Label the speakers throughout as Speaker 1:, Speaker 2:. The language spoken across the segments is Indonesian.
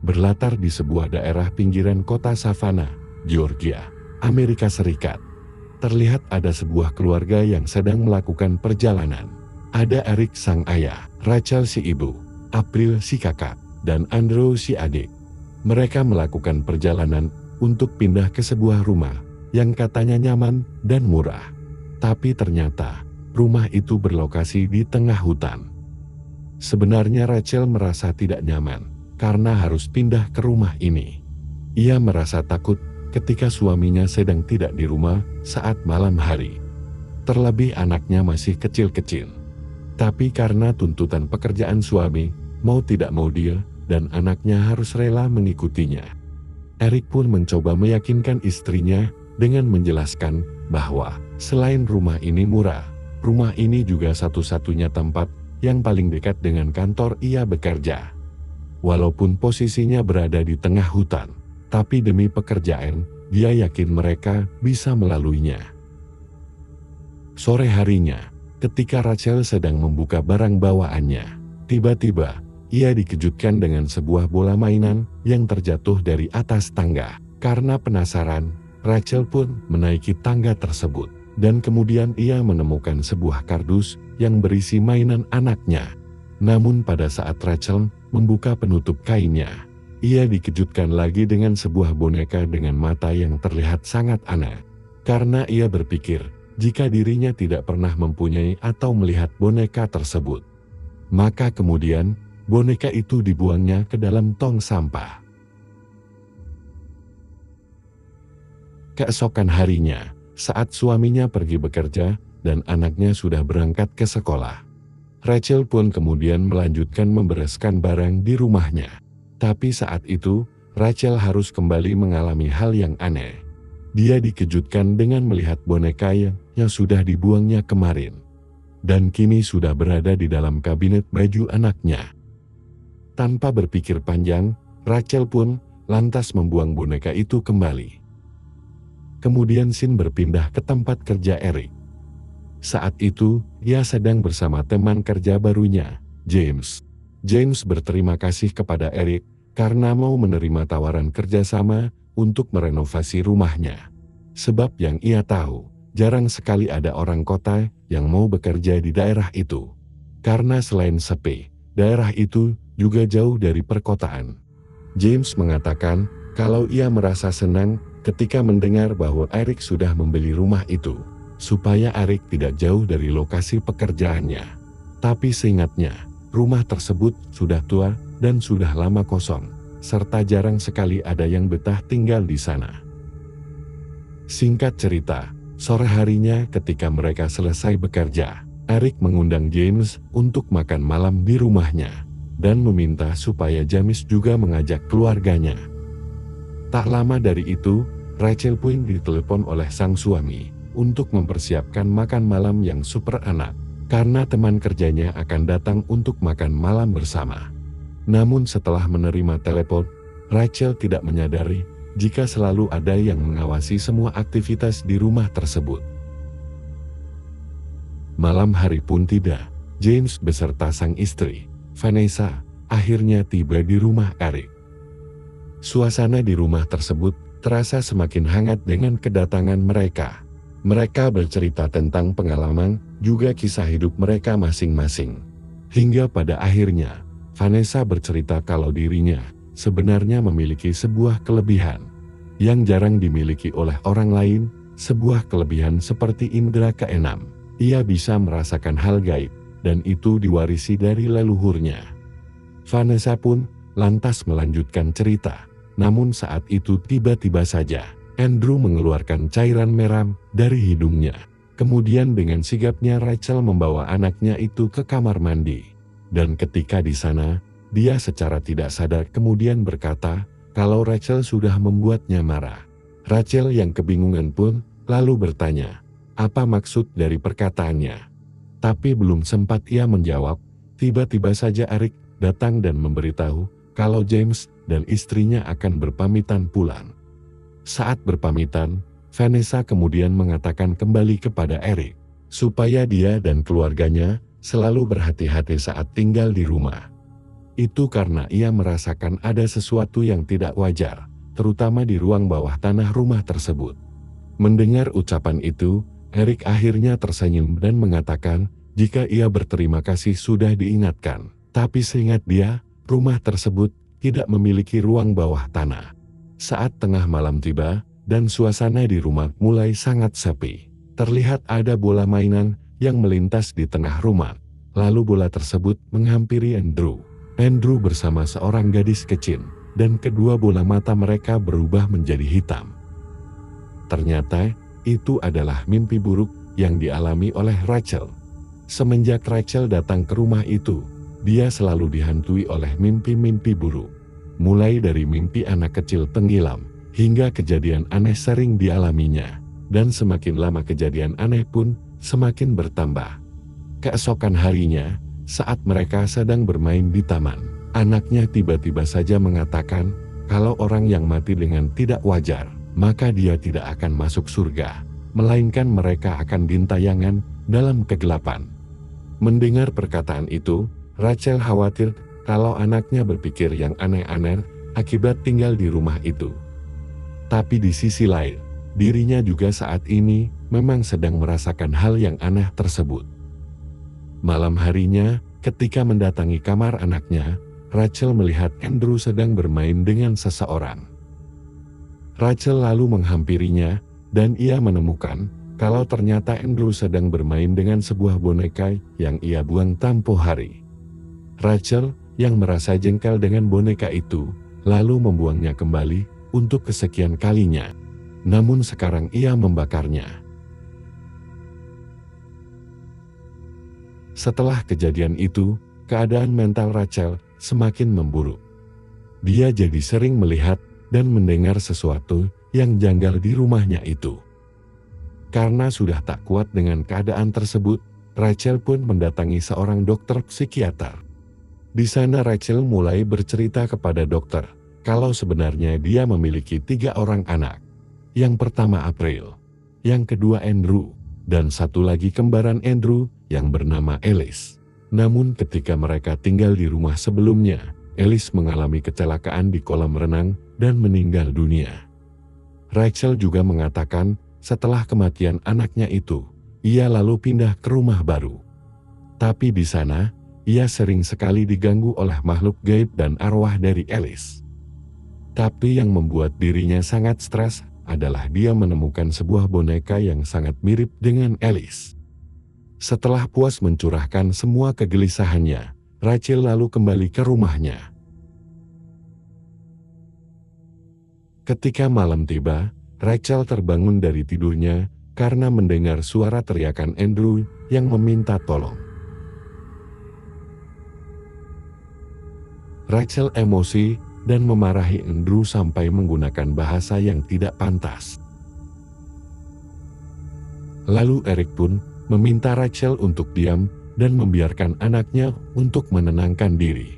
Speaker 1: berlatar di sebuah daerah pinggiran kota Savannah, Georgia, Amerika Serikat. Terlihat ada sebuah keluarga yang sedang melakukan perjalanan. Ada Eric sang ayah, Rachel si ibu, April si kakak, dan Andrew si adik. Mereka melakukan perjalanan untuk pindah ke sebuah rumah yang katanya nyaman dan murah. Tapi ternyata rumah itu berlokasi di tengah hutan. Sebenarnya Rachel merasa tidak nyaman karena harus pindah ke rumah ini. Ia merasa takut ketika suaminya sedang tidak di rumah saat malam hari. Terlebih anaknya masih kecil-kecil. Tapi karena tuntutan pekerjaan suami, mau tidak mau dia dan anaknya harus rela mengikutinya. Eric pun mencoba meyakinkan istrinya dengan menjelaskan bahwa selain rumah ini murah, rumah ini juga satu-satunya tempat yang paling dekat dengan kantor ia bekerja. Walaupun posisinya berada di tengah hutan, tapi demi pekerjaan, dia yakin mereka bisa melaluinya. Sore harinya, ketika Rachel sedang membuka barang bawaannya, tiba-tiba ia dikejutkan dengan sebuah bola mainan yang terjatuh dari atas tangga. Karena penasaran, Rachel pun menaiki tangga tersebut, dan kemudian ia menemukan sebuah kardus yang berisi mainan anaknya. Namun pada saat Rachel membuka penutup kainnya, ia dikejutkan lagi dengan sebuah boneka dengan mata yang terlihat sangat aneh. Karena ia berpikir, jika dirinya tidak pernah mempunyai atau melihat boneka tersebut. Maka kemudian, boneka itu dibuangnya ke dalam tong sampah. Keesokan harinya, saat suaminya pergi bekerja dan anaknya sudah berangkat ke sekolah, Rachel pun kemudian melanjutkan membereskan barang di rumahnya. Tapi saat itu, Rachel harus kembali mengalami hal yang aneh. Dia dikejutkan dengan melihat boneka yang sudah dibuangnya kemarin, dan kini sudah berada di dalam kabinet baju anaknya. Tanpa berpikir panjang, Rachel pun lantas membuang boneka itu kembali. Kemudian Sin berpindah ke tempat kerja Eric. Saat itu, ia sedang bersama teman kerja barunya, James. James berterima kasih kepada Eric karena mau menerima tawaran kerjasama untuk merenovasi rumahnya. Sebab yang ia tahu, jarang sekali ada orang kota yang mau bekerja di daerah itu. Karena selain sepi, daerah itu juga jauh dari perkotaan. James mengatakan kalau ia merasa senang ketika mendengar bahwa Eric sudah membeli rumah itu, supaya Eric tidak jauh dari lokasi pekerjaannya. Tapi seingatnya, rumah tersebut sudah tua dan sudah lama kosong, serta jarang sekali ada yang betah tinggal di sana. Singkat cerita, sore harinya ketika mereka selesai bekerja, Eric mengundang James untuk makan malam di rumahnya, dan meminta supaya James juga mengajak keluarganya. Tak lama dari itu, Rachel pun ditelepon oleh sang suami untuk mempersiapkan makan malam yang super enak, karena teman kerjanya akan datang untuk makan malam bersama. Namun setelah menerima telepon, Rachel tidak menyadari jika selalu ada yang mengawasi semua aktivitas di rumah tersebut. Malam hari pun tiba, James beserta sang istri, Vanessa, akhirnya tiba di rumah Eric. Suasana di rumah tersebut terasa semakin hangat dengan kedatangan mereka. Mereka bercerita tentang pengalaman, juga kisah hidup mereka masing-masing. Hingga pada akhirnya, Vanessa bercerita kalau dirinya sebenarnya memiliki sebuah kelebihan yang jarang dimiliki oleh orang lain, sebuah kelebihan seperti indera keenam. Ia bisa merasakan hal gaib, dan itu diwarisi dari leluhurnya. Vanessa pun lantas melanjutkan cerita, namun saat itu tiba-tiba saja Andrew mengeluarkan cairan merah dari hidungnya. Kemudian dengan sigapnya Rachel membawa anaknya itu ke kamar mandi. Dan ketika di sana, dia secara tidak sadar kemudian berkata kalau Rachel sudah membuatnya marah. Rachel yang kebingungan pun lalu bertanya, apa maksud dari perkataannya? Tapi belum sempat ia menjawab, tiba-tiba saja Eric datang dan memberitahu kalau James dan istrinya akan berpamitan pulang. Saat berpamitan, Vanessa kemudian mengatakan kembali kepada Eric, supaya dia dan keluarganya selalu berhati-hati saat tinggal di rumah. Itu karena ia merasakan ada sesuatu yang tidak wajar, terutama di ruang bawah tanah rumah tersebut. Mendengar ucapan itu, Eric akhirnya tersenyum dan mengatakan jika ia berterima kasih sudah diingatkan. Tapi seingat dia, rumah tersebut tidak memiliki ruang bawah tanah. Saat tengah malam tiba, dan suasana di rumah mulai sangat sepi. Terlihat ada bola mainan yang melintas di tengah rumah. Lalu bola tersebut menghampiri Andrew. Andrew bersama seorang gadis kecil, dan kedua bola mata mereka berubah menjadi hitam. Ternyata, itu adalah mimpi buruk yang dialami oleh Rachel. Semenjak Rachel datang ke rumah itu, dia selalu dihantui oleh mimpi-mimpi buruk. Mulai dari mimpi anak kecil tenggelam, hingga kejadian aneh sering dialaminya. Dan semakin lama kejadian aneh pun semakin bertambah. Keesokan harinya, saat mereka sedang bermain di taman, anaknya tiba-tiba saja mengatakan, kalau orang yang mati dengan tidak wajar, maka dia tidak akan masuk surga, melainkan mereka akan dintayangan dalam kegelapan. Mendengar perkataan itu, Rachel khawatir kalau anaknya berpikir yang aneh-aneh akibat tinggal di rumah itu. Tapi di sisi lain, dirinya juga saat ini memang sedang merasakan hal yang aneh tersebut. Malam harinya, ketika mendatangi kamar anaknya, Rachel melihat Andrew sedang bermain dengan seseorang. Rachel lalu menghampirinya, dan ia menemukan kalau ternyata Andrew sedang bermain dengan sebuah boneka yang ia buang tempo hari. Rachel, yang merasa jengkel dengan boneka itu, lalu membuangnya kembali untuk kesekian kalinya. Namun sekarang ia membakarnya. Setelah kejadian itu, keadaan mental Rachel semakin memburuk. Dia jadi sering melihat dan mendengar sesuatu yang janggal di rumahnya itu. Karena sudah tak kuat dengan keadaan tersebut, Rachel pun mendatangi seorang dokter psikiater. Di sana Rachel mulai bercerita kepada dokter, kalau sebenarnya dia memiliki 3 orang anak. Yang pertama April, yang kedua Andrew, dan satu lagi kembaran Andrew yang bernama Alice. Namun ketika mereka tinggal di rumah sebelumnya, Alice mengalami kecelakaan di kolam renang dan meninggal dunia. Rachel juga mengatakan setelah kematian anaknya itu, ia lalu pindah ke rumah baru. Tapi di sana, ia sering sekali diganggu oleh makhluk gaib dan arwah dari Alice. Tapi yang membuat dirinya sangat stres adalah dia menemukan sebuah boneka yang sangat mirip dengan Alice. Setelah puas mencurahkan semua kegelisahannya, Rachel lalu kembali ke rumahnya. Ketika malam tiba, Rachel terbangun dari tidurnya karena mendengar suara teriakan Andrew yang meminta tolong. Rachel emosi dan memarahi Andrew sampai menggunakan bahasa yang tidak pantas. Lalu Eric pun meminta Rachel untuk diam dan membiarkan anaknya untuk menenangkan diri.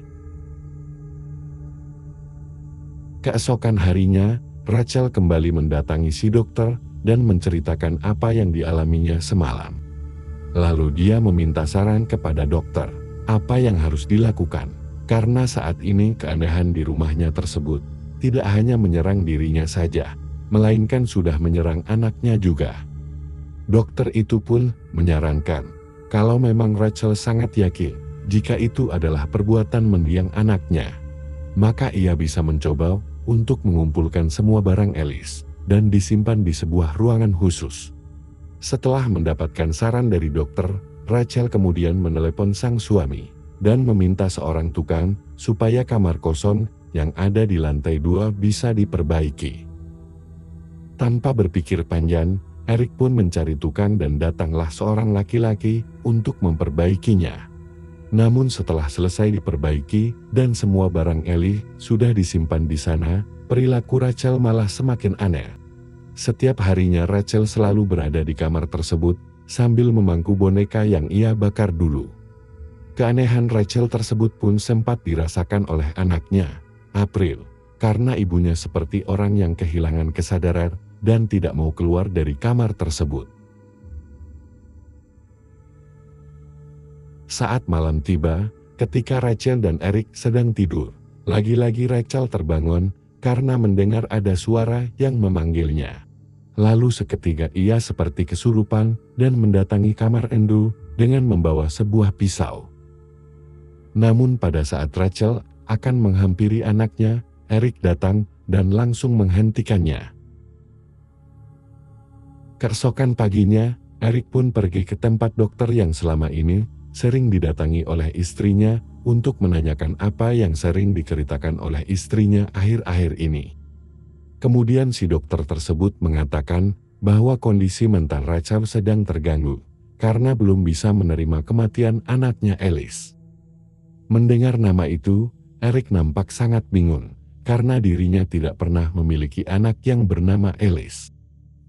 Speaker 1: Keesokan harinya, Rachel kembali mendatangi si dokter dan menceritakan apa yang dialaminya semalam. Lalu dia meminta saran kepada dokter, apa yang harus dilakukan. Karena saat ini keanehan di rumahnya tersebut tidak hanya menyerang dirinya saja, melainkan sudah menyerang anaknya juga. Dokter itu pun menyarankan, kalau memang Rachel sangat yakin jika itu adalah perbuatan mendiang anaknya, maka ia bisa mencoba untuk mengumpulkan semua barang Alice dan disimpan di sebuah ruangan khusus. Setelah mendapatkan saran dari dokter, Rachel kemudian menelepon sang suami dan meminta seorang tukang supaya kamar kosong yang ada di lantai 2 bisa diperbaiki. Tanpa berpikir panjang, Eric pun mencari tukang dan datanglah seorang laki-laki untuk memperbaikinya. Namun setelah selesai diperbaiki dan semua barang Ellie sudah disimpan di sana, perilaku Rachel malah semakin aneh. Setiap harinya Rachel selalu berada di kamar tersebut sambil memangku boneka yang ia bakar dulu. Keanehan Rachel tersebut pun sempat dirasakan oleh anaknya, April, karena ibunya seperti orang yang kehilangan kesadaran dan tidak mau keluar dari kamar tersebut. Saat malam tiba, Ketika Rachel dan Eric sedang tidur, lagi-lagi Rachel terbangun karena mendengar ada suara yang memanggilnya. Lalu seketika ia seperti kesurupan dan mendatangi kamar Andrew dengan membawa sebuah pisau. Namun pada saat Rachel akan menghampiri anaknya, Eric datang dan langsung menghentikannya. Keesokan paginya, Eric pun pergi ke tempat dokter yang selama ini sering didatangi oleh istrinya untuk menanyakan apa yang sering diceritakan oleh istrinya akhir-akhir ini. Kemudian si dokter tersebut mengatakan bahwa kondisi mental Rachel sedang terganggu karena belum bisa menerima kematian anaknya Alice. Mendengar nama itu, Eric nampak sangat bingung karena dirinya tidak pernah memiliki anak yang bernama Alice.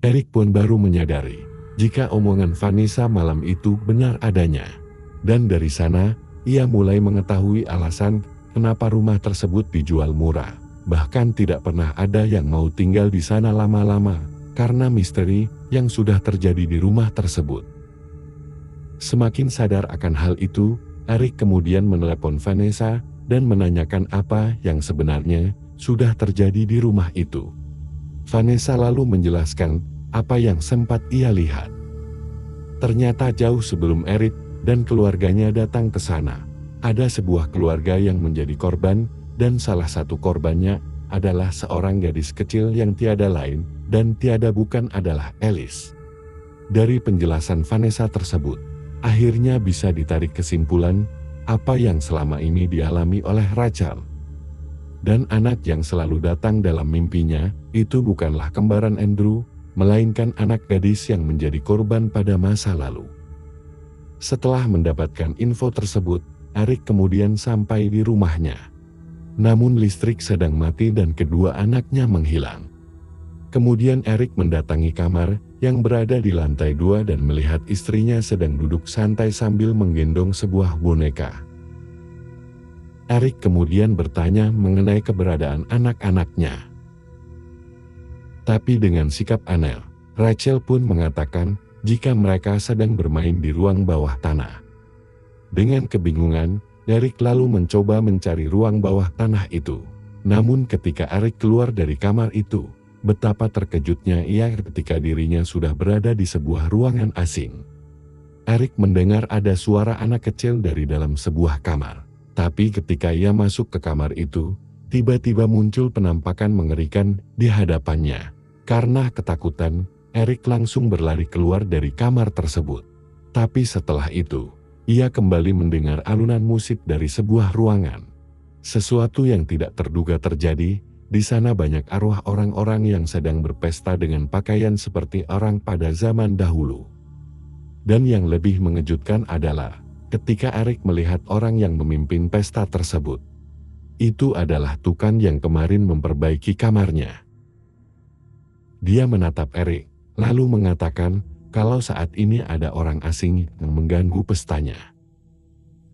Speaker 1: Eric pun baru menyadari jika omongan Vanessa malam itu benar adanya. Dan dari sana, ia mulai mengetahui alasan kenapa rumah tersebut dijual murah. Bahkan tidak pernah ada yang mau tinggal di sana lama-lama karena misteri yang sudah terjadi di rumah tersebut. Semakin sadar akan hal itu, Eric kemudian menelepon Vanessa dan menanyakan apa yang sebenarnya sudah terjadi di rumah itu. Vanessa lalu menjelaskan apa yang sempat ia lihat. Ternyata jauh sebelum Eric dan keluarganya datang ke sana, ada sebuah keluarga yang menjadi korban, dan salah satu korbannya adalah seorang gadis kecil yang tiada lain dan tiada bukan adalah Alice. Dari penjelasan Vanessa tersebut, akhirnya bisa ditarik kesimpulan apa yang selama ini dialami oleh Rachel. Dan anak yang selalu datang dalam mimpinya itu bukanlah kembaran Andrew, melainkan anak gadis yang menjadi korban pada masa lalu. Setelah mendapatkan info tersebut, Eric kemudian sampai di rumahnya. Namun listrik sedang mati dan kedua anaknya menghilang. Kemudian Eric mendatangi kamar yang berada di lantai 2 dan melihat istrinya sedang duduk santai sambil menggendong sebuah boneka. Eric kemudian bertanya mengenai keberadaan anak-anaknya. Tapi dengan sikap aneh, Rachel pun mengatakan jika mereka sedang bermain di ruang bawah tanah. Dengan kebingungan, Eric lalu mencoba mencari ruang bawah tanah itu. Namun ketika Eric keluar dari kamar itu, betapa terkejutnya ia ketika dirinya sudah berada di sebuah ruangan asing. Eric mendengar ada suara anak kecil dari dalam sebuah kamar. Tapi ketika ia masuk ke kamar itu, tiba-tiba muncul penampakan mengerikan di hadapannya. Karena ketakutan, Eric langsung berlari keluar dari kamar tersebut. Tapi setelah itu, ia kembali mendengar alunan musik dari sebuah ruangan. Sesuatu yang tidak terduga terjadi, di sana banyak arwah orang-orang yang sedang berpesta dengan pakaian seperti orang pada zaman dahulu. Dan yang lebih mengejutkan adalah, ketika Eric melihat orang yang memimpin pesta tersebut. Itu adalah Tukan yang kemarin memperbaiki kamarnya. Dia menatap Eric, lalu mengatakan kalau saat ini ada orang asing yang mengganggu pestanya.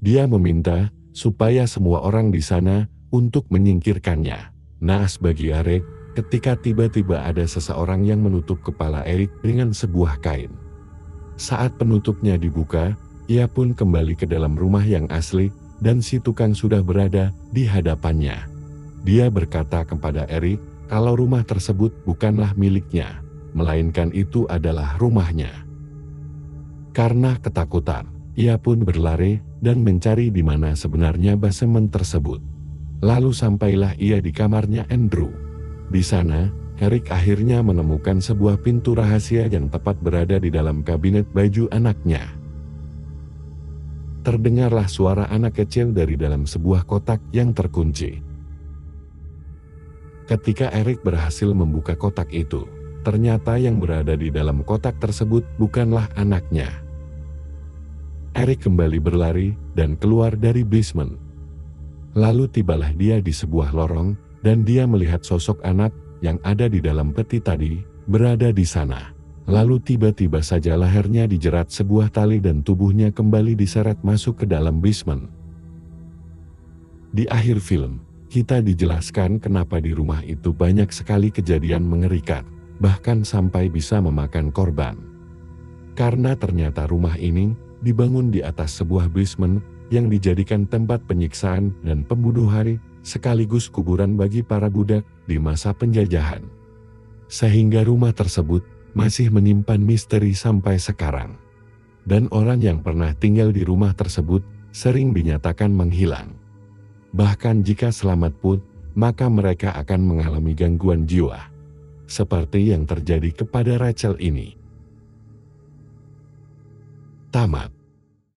Speaker 1: Dia meminta supaya semua orang di sana untuk menyingkirkannya. Naas bagi Eric, ketika tiba-tiba ada seseorang yang menutup kepala Eric dengan sebuah kain. Saat penutupnya dibuka, ia pun kembali ke dalam rumah yang asli dan si tukang sudah berada di hadapannya. Dia berkata kepada Eric kalau rumah tersebut bukanlah miliknya, melainkan itu adalah rumahnya. Karena ketakutan, ia pun berlari dan mencari di mana sebenarnya basement tersebut. Lalu sampailah ia di kamarnya Andrew. Di sana, Eric akhirnya menemukan sebuah pintu rahasia yang tepat berada di dalam kabinet baju anaknya. Terdengarlah suara anak kecil dari dalam sebuah kotak yang terkunci. Ketika Eric berhasil membuka kotak itu, ternyata yang berada di dalam kotak tersebut bukanlah anaknya. Eric kembali berlari dan keluar dari basement. Lalu tibalah dia di sebuah lorong dan dia melihat sosok anak yang ada di dalam peti tadi berada di sana. Lalu tiba-tiba saja lehernya dijerat sebuah tali dan tubuhnya kembali diseret masuk ke dalam basement. Di akhir film, kita dijelaskan kenapa di rumah itu banyak sekali kejadian mengerikan, bahkan sampai bisa memakan korban. Karena ternyata rumah ini dibangun di atas sebuah basement yang dijadikan tempat penyiksaan dan pembunuhan sekaligus kuburan bagi para budak di masa penjajahan. Sehingga rumah tersebut masih menyimpan misteri sampai sekarang. Dan orang yang pernah tinggal di rumah tersebut sering dinyatakan menghilang. Bahkan jika selamat pun, maka mereka akan mengalami gangguan jiwa. Seperti yang terjadi kepada Rachel ini. Tamat.